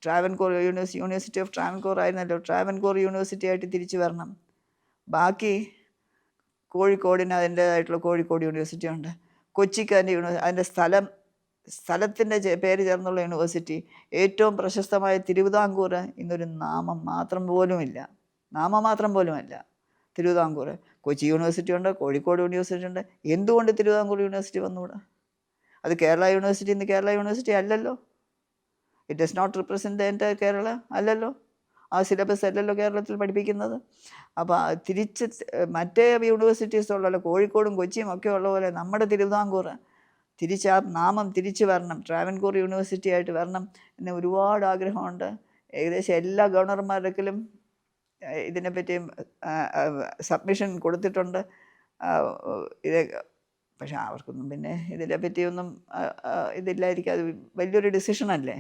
Travancore university of Travancore ആയിരുന്നല്ലോ, Travancore university ആയിട്ട് തിരിച്ചു വരണം. ബാക്കി കോഴിക്കോടിന് അതിൻ്റേതായിട്ടുള്ള കോഴിക്കോട് യൂണിവേഴ്സിറ്റി ഉണ്ട്. കൊച്ചിക്ക് അതിൻ്റെ സ്ഥലത്തിൻ്റെ പേര് ചേർന്നുള്ള യൂണിവേഴ്സിറ്റി. ഏറ്റവും പ്രശസ്തമായ തിരുവിതാംകൂർ ഇന്നൊരു നാമം മാത്രം പോലുമല്ല തിരുവിതാംകൂർ. കൊച്ചി യൂണിവേഴ്സിറ്റി ഉണ്ട്, കോഴിക്കോട് യൂണിവേഴ്സിറ്റി ഉണ്ട്. എന്തുകൊണ്ട് തിരുവിതാംകൂർ യൂണിവേഴ്സിറ്റി വന്നുകൂടാ? അത് കേരള യൂണിവേഴ്സിറ്റി ഇന്ന് കേരള യൂണിവേഴ്സിറ്റി അല്ലല്ലോ. It does not represent the entire Kerala അല്ലല്ലോ. ആ സിലബസ് അല്ലല്ലോ കേരളത്തിൽ പഠിപ്പിക്കുന്നത്. അപ്പോൾ തിരിച്ച് മറ്റേ യൂണിവേഴ്സിറ്റീസ് ഉള്ളല്ലോ, കോഴിക്കോടും കൊച്ചിയും ഒക്കെ ഉള്ള പോലെ നമ്മുടെ തിരുവിതാംകൂർ ആ നാമം തിരിച്ചു വരണം, ട്രാവൻകൂർ യൂണിവേഴ്സിറ്റി ആയിട്ട് വരണം എന്ന് ഒരുപാട് ആഗ്രഹമുണ്ട്. ഏകദേശം എല്ലാ ഗവർണർമാരുടെയും ഇതിനെപ്പറ്റിയും സബ്മിഷൻ കൊടുത്തിട്ടുണ്ട്. ഇത് പക്ഷെ അവർക്കൊന്നും പിന്നെ ഇതിനെപ്പറ്റിയൊന്നും ഇതില്ലായിരിക്കും. അത് വലിയൊരു ഡിസിഷനല്ലേ.